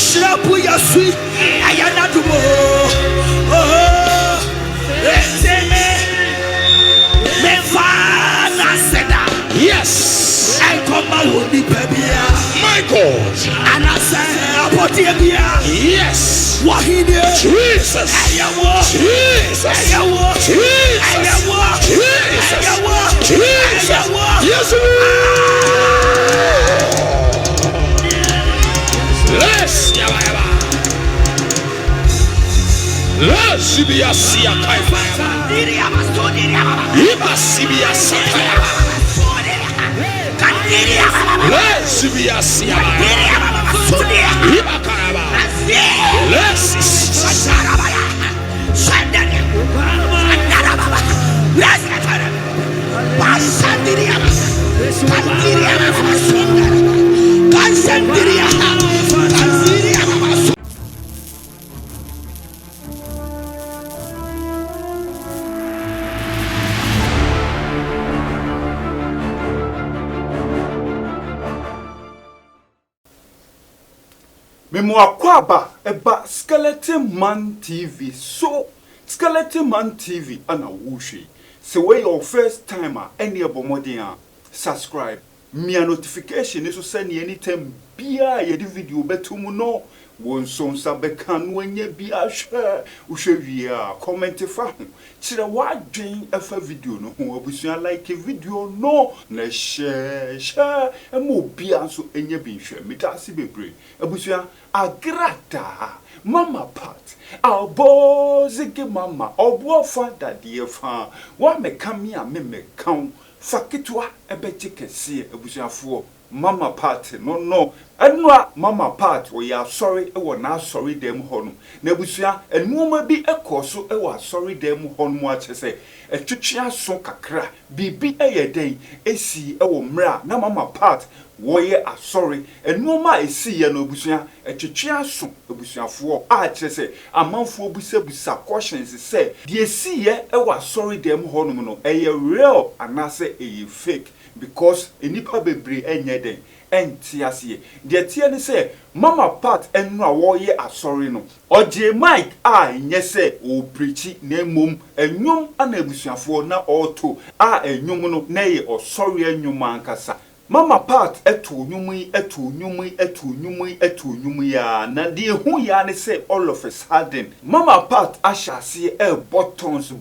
Shrapu Yasui, Ayanadumo. Oh, yes, and Kumawood, my God, and I say, yes, Wahine, Jesus, yes, let's be a Sia let's be a Sia Memoakwaba eba Skeleton Man TV. So Skeleton Man TV ana wushi. So where your first timer any abomodia subscribe. Me a notification is to send you anytime bia ye di video betumu no. Won son sabe kan wenye bia share ushewia comment fa chire wadwen afa video no ho abusua like video no na share emo bia so enye bi hwe metase bebre abusua Agradaa mama part abozige mama obo fa dadie fa wa meka me a me kan faketwa ebeche kese abusuafo mama part no enwa mama part we are sorry e wo na sorry dem hono na abusua enuma bi ekoso e wo sorry dem hono mu achese etwetwe so kakra bibi eyeden esi e wo mra na mama part wo ye asori enuma esi ye no abusua etwetwe so abusuafo a achese amanfo busa questions se de esi ye e wo sorry dem hono no eye real anase eye fake because enipa bebre enye den entiasie de tie ne se mama part enu a wo ye asori no oje mic a enye se o preachi na mom enwom ana abusuafo na auto a enwom no na ye osori enwom ankasa mama part eto nwum ya na de hu ya ne se all of a sudden mama part ashase buttons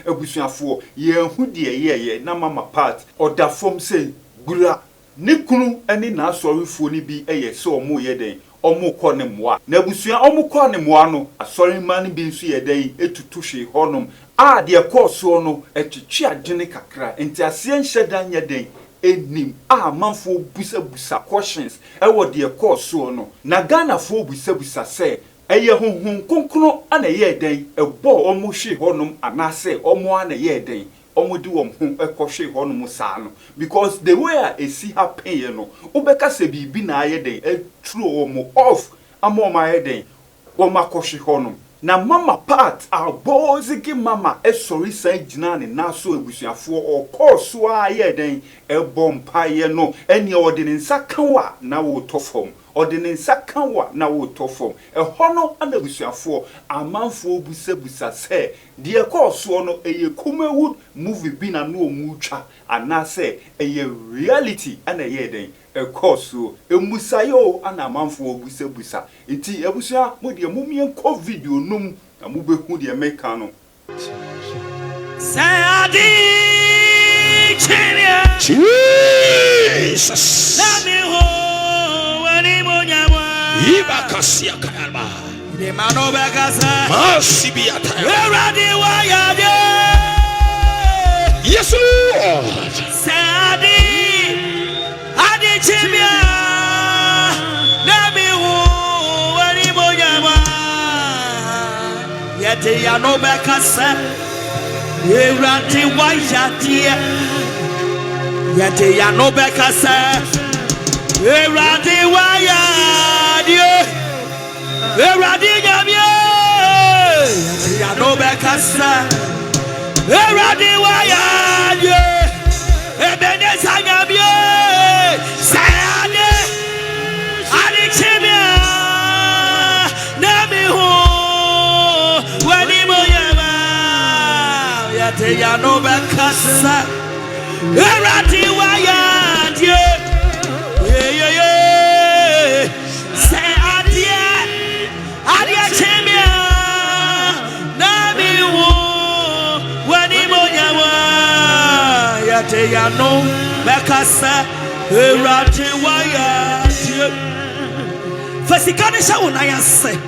abusuafo ye hu de ye na mama part oda form say gura nikunu ani na asorifuo ni bi eye se omo ye den omo kọ ne moa na abusua omo kọ ne moa no asori man bi nso ye den etutu hwe honom a de ekọso no etwetwe adwene kakra enti asie nhyedan ye den enim a manfo busa questions ewo de ekọso no na Ghana fo busa se eye honhon konkro ana ye den ebo omo hwe honom anase omo ana ye den omudi wom ho ekohwe ho no musa no because the way a see happen ye no ubeka se bibi na aye den true omo off amoma aye den wo makohwe ho no na mama part abozigi mama esori san gina ne naso ebusuafo okoso aye den ebompa ye no eni odine nsakanwa na wo tofom odine nsakanwa na wo tofom ehono anabusuafo amanfo busa se de ekoso no eye Kumawood movie bi na no omutwa anase eye reality ana ye den ekoso emusayo ana amanfo busa enti ebusua mo de mumie ko video num na mo behu de meka no Sadi Chenya Jesus Nami ho wani monyamwa Ibakasia kalma De mano bekasa Masibiata Eradi wayade Yes Lord Sadi Adi Chenya Nami ho wani monyamwa Yete ya no bekasa Eradi wayade Yete ya no bekasa Eradi wayade Eradi nyamye Yete ya no bekasa Eradi wayade Ebene sanyamye Sayade Adi Yate ya no bekasa. Eradi wa yadie. Yeah. Say adie chemia. Nami wo wani monyawa. Yate ya no bekasa. Eradi wa yadie. Fasikane sha wona yase.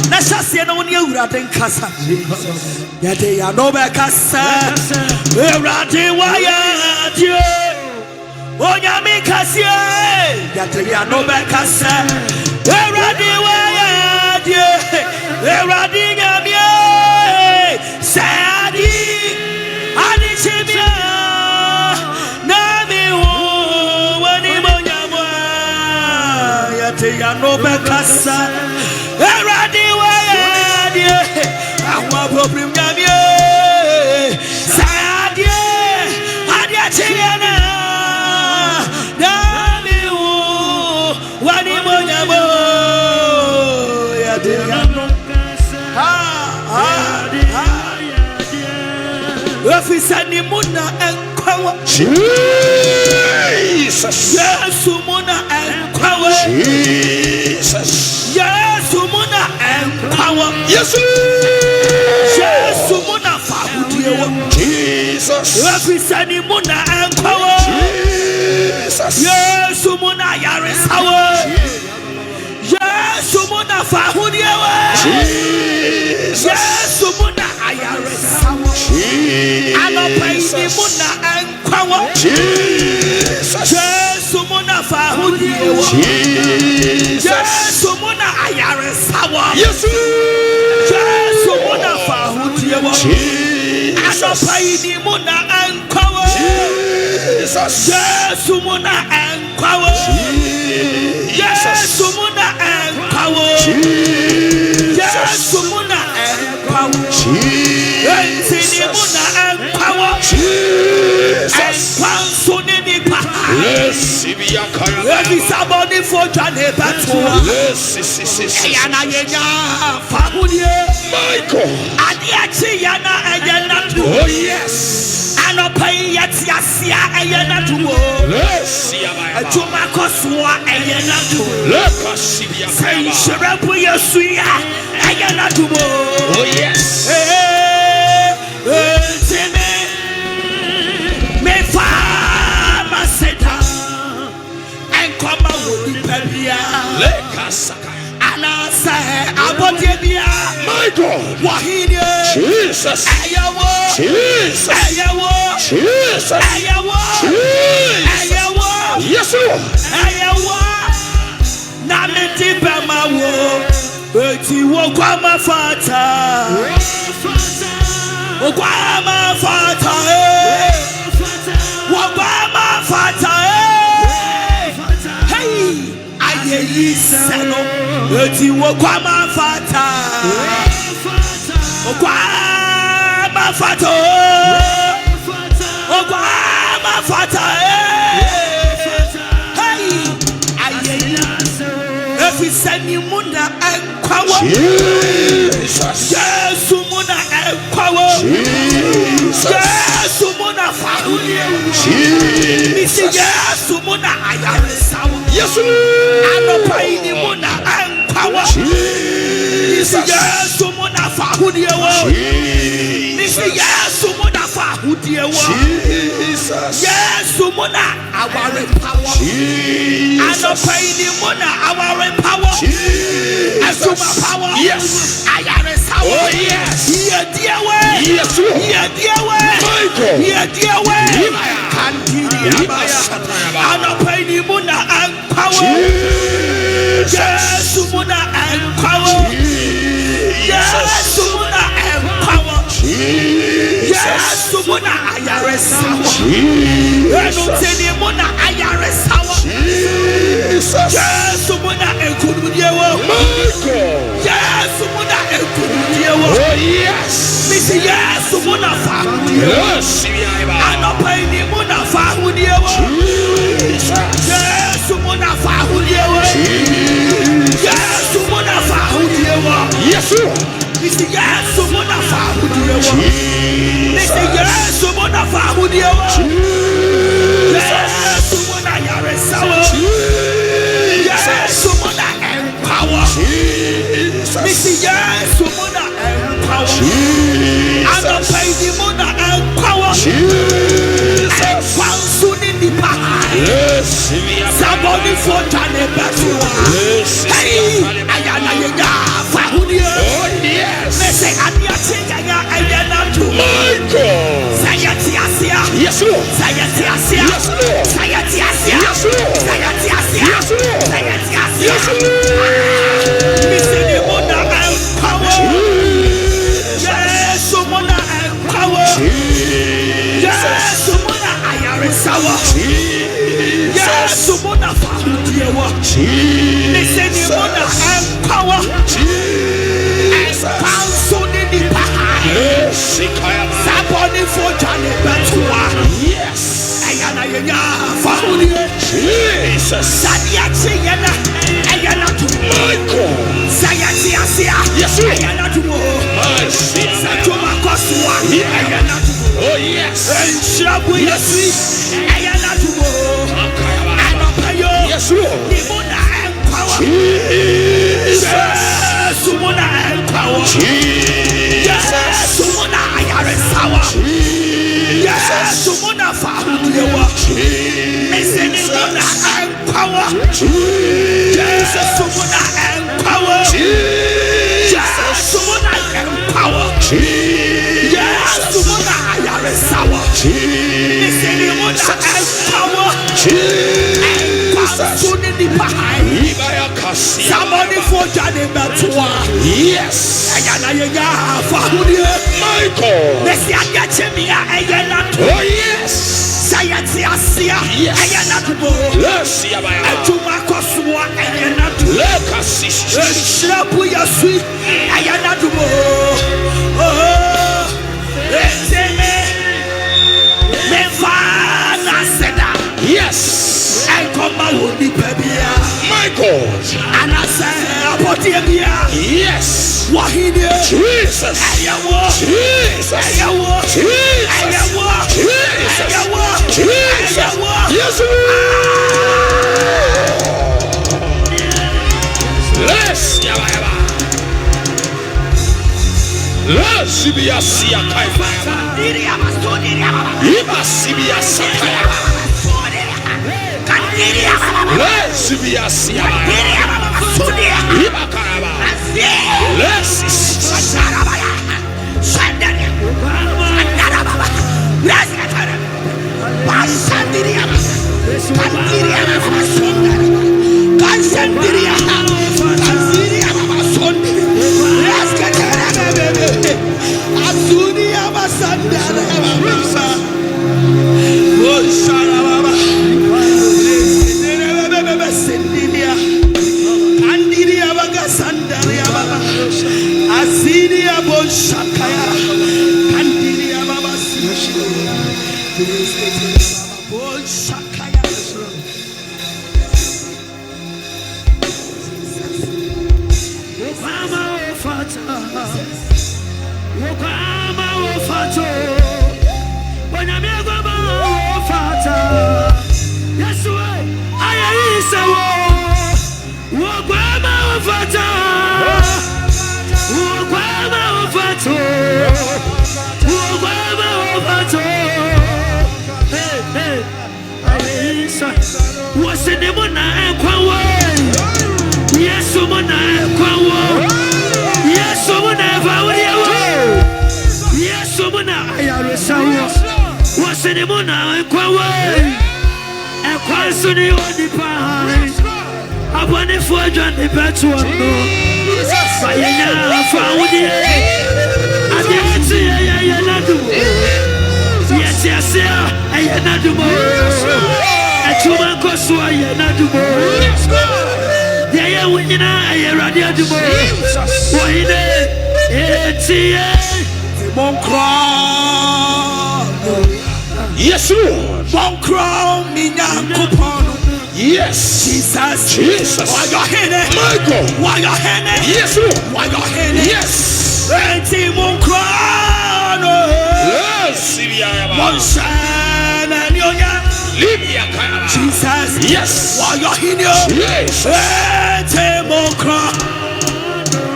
Na shase na woni awurade nkasa. Yade ya no bekasa. Awurade wa yade. Onyame kase. Yade ya no bekasa. Awurade wa yade. Awurade nyame. Sadi ani chimia. Na mi wo wani monyamwa. Yade ya no bekasa. Eradi wayadie, awa problem nyamie. Sayadie, adie chiyana. Nami wo wani monyamo. Yadie yano. Efisani muna enkwawa. Jesus. Yesu muna enkwawa. Jesus. Yesu muna enkwawa. Yesu. Yesu muna fahudiewa. Jesus. Efisani muna enkwawa. Jesus. Yesu muna yaresawa. Yesu muna fahudiewa. Jesus. Yesu muna ayaresawa. Anopaini muna enkwawa. Jesus. Yesu muna fahudiewa. Yesu muna ayaresawa. Yesu. Yesu muna fahudiewa. Anopaini muna enkwawa. Jesus. Yesu muna enkwawa. Yesu muna enkwawa. Yesu muna enkwawa. Ensini muna enkwawa. Enkwanso nini pa. Every somebody for Johnny Batua. Yana yenya famudie. Michael. Adiachi yana ayana tu. Oh yes. Anopai yati asia ayana tu. Atuma koswa ayana tu. Say shirabu yesuya ayana tu. Oh yes. Me fama seta. Kumawood Pebia, Anasa, Abotebia, my God, Wahinia, Jesus, Ayawa, Jesus, Ayawa, Jesus, Ayawa, Ayawa, yes, Ayawa, Nameti Bamawo, Eti Wokama Fata, Wokama Fata, Wokama Fata. Seno eti wokwama fata wokwama fata wokwama fata hey ayeyi efisani muna enkwawo Jesus Yesu muna enkwawo Jesus Yesu muna fahulie Jesus Yesu muna ayaresawo Yesu anopaini muna enkwawo Jesus Yesu muna fahudiewo Jesus Yesu muna fahudiewo Jesus Yesu muna aware power anopaini muna aware power asuma power yes ayaresawo oh yes yediewe Yesu yediewe Michael yediewe anopaini muna power Yesu muna power Yesu muna power Yesu muna ayaresawa enuteni muna ayaresawa Yesu muna ekunudiewo Yesu muna ekunudiewo oh yes misi Yesu muna fahudiewo anopaini muna fahudiewo Yesu muna fahudiewo Yesu muna fahudiewo Yesu misi Yesu muna fahudiewo misi for Johnny Batua. Hey, Ayana Yaga, Fahudia. Oh, yes. They say, Adiatia, Ayana to Michael. Sayatiasia. Yes, Lord. Sayatiasia. Yes, Lord. Sayatiasia. Yes, Lord. Sayatiasia. Yes, Lord. Sayatiasia. Yes, Lord. Listen, the mother and power. Yes, Sumona and power. Yes, Sumona Ayarisawa. Yes, Sumona Fahudiawa. Listen, the mother and power. Saboni for Johnny Batua. Yes. Ayana Yaya Fahudia. Jesus. Sadiati Yana. Ayana to Michael. Sayati Asia. Yes, Lord. Ayana to Satuma Kosua. Ayana to Oh, yes. and Shabu Yasi. Ayana to Anapayo. Yes, Lord. Nimona and power. Jesus. Sumona and power. Jesus. Sumona Ayarisawa. Yes, Sumona Fahudiawa. Listen, Sumona and power. Yes, Sumona and power. Yes, Sumona and power. Yes, Sumona Ayarisawa. Listen, Sumona and power. Somebody for Johnny Batua. Yes. Michael. Let's get me. Oh, yes. Sayatiasia. Yes. Let's see about Tumakosua. Let's Shrapuya sweet. Ayanatumo. Oh, yes. And Kumawood, my God. And I say, Apotemia. Yes. Wahine. Jesus. Ayawa. Jesus. Ayawa. Jesus. Ayawa. Jesus. Ayawa. Jesus. Ayawa. Yes. Let's yaba. Let's be a sia kaifa. Iba sibia sakaya. Let's be a sia. Iba karaba. Let's what's the name of yes, someone yes, someone yes, someone what's the name of and quite on the pine. I want to forge on the battle. I found it. I didn't see yes, yes, I am not do more. A woman goes to I am not do more. They are winning. I am ready to do more. Why it's yes, Lord. Monkrown, Minyan yes, Jesus, Jesus. Why your hand? Michael. Why your hand? Yes, Lord. Why your hand? Yes. Monkrown. Yes. Monshan and Yonya. Jesus. Yes. Why your hand? Jesus. Monkrown.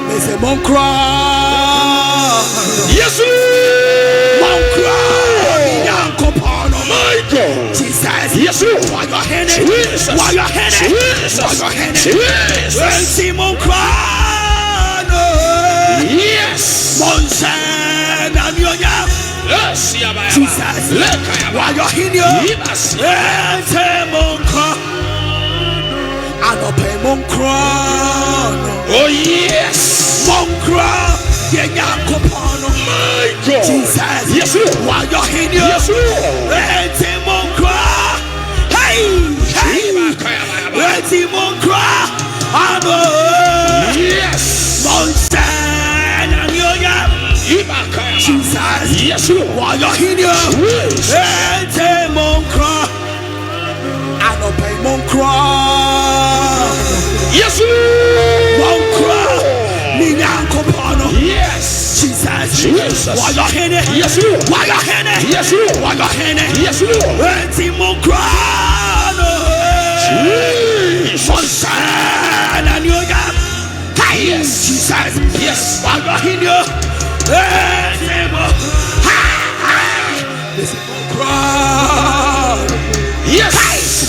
They say Monkrown. Yes. Monkrown. Michael. Jesus. Yes, Lord. Why your hand? Jesus. Why your hand? Jesus. Why your hand? Jesus. Simon Crano. Yes. Monsen Amioya. Yes. Jesus. Why your hand? Simon Crano. Anope Mon Crano. Oh yes. Mon Crano. Yenyakopano. My God. Jesus. Yes, Lord. Why your hand? Yes, Lord. Simon Crano. Hey. Simon Crano. Yes. Monsen Amioya. Jesus. Yes, Lord. Why your hand? Simon Crano. Anope Mon Crano. Yes, Lord. Mon Crano. Minyankopano. Yes. Jesus. Jesus. Why your hand? Yes, Lord. Why your hand? Yes, Lord. Why your hand? Yes, Lord. Simon Crano. Jesus. Monsen Amioya. Yes. Jesus. Yes. Why your hand? Simon Crano. Yes.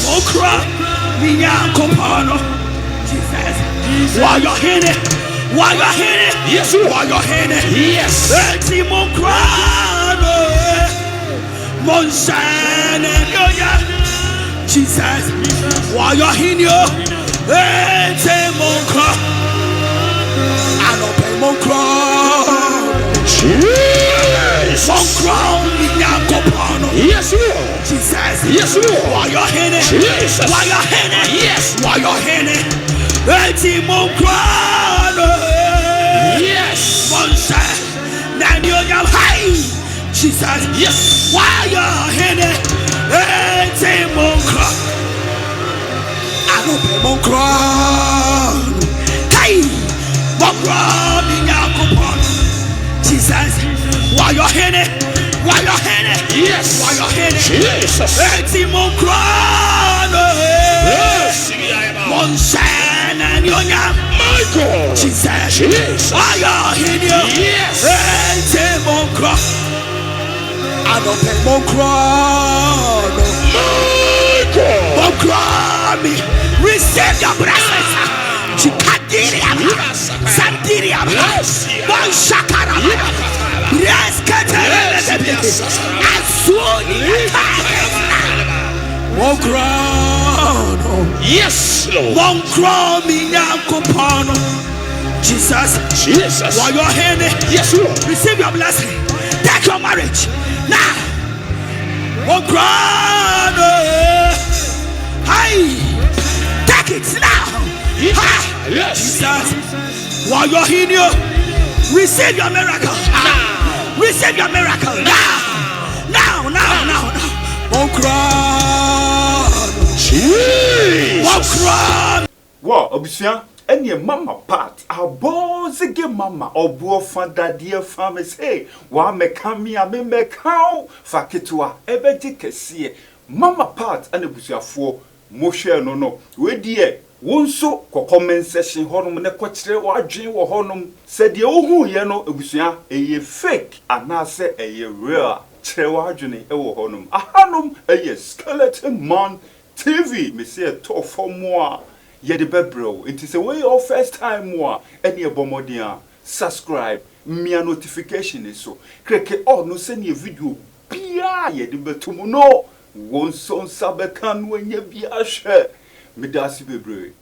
Okra, Minyankopano. Jesus. Why your hand? Why your hand? Yes, Lord. Why your hand? Yes. Simon Crano. Monsen Amioya. Jesus. Why your hand? Simon Crano. Anope Mon Crano. Jesus. Mon Crano, Minyankopano. Yes, Lord. Jesus. Yes, Lord. Why your hand? Jesus. Why your hand? Yes. Why your hand? Simon Crano. Yes. Monsa. Namioya. Hey. Jesus. Yes. Why your hand? Simon Crano. Anope Mon Crano. Hey. Mon Crano. Minyankopano. Jesus. Why your hand? Why your hand? Yes. Why your hand? Jesus. Simon Crano. Yes. Monsen Amioya. My God. Jesus. Jesus. Why your hand? Yes. Simon Crano. Anope Mon Crano. My God. Mon Crano. Receive your blessings. Chikadiria. Sandiria. Bonshakara. Yes, Mon Crano. Yes, Lord. Mon Crano, Minyankopano. Jesus. Jesus. Why your hand? Yes, Lord. Receive your blessing. Take your marriage. Now. Mon Crano. Hey. Take it now. Yes. Jesus. Why your hand? Receive your miracle. Receive your miracle now. Mon Crano. Jesus. Mon Crano. Wow, obusua ene mama part aboze ge mama obuo fada de fam say wa meka me a me meka faketwa ebeji kese mama part ane busuafo mo hwe no we die wonso ko comment section honom ne ko kire wadwen wo honom se de ohu ye no ebusua eye fake anase eye real kire wadwene e wo honom ahanom eye skeleton man TV me say to for more ye de bebro it is a way of first time more any abomodia subscribe me notification so kreke all no send your video bia ye de betum no wonso sabekan wenye bia hwe medasi bebre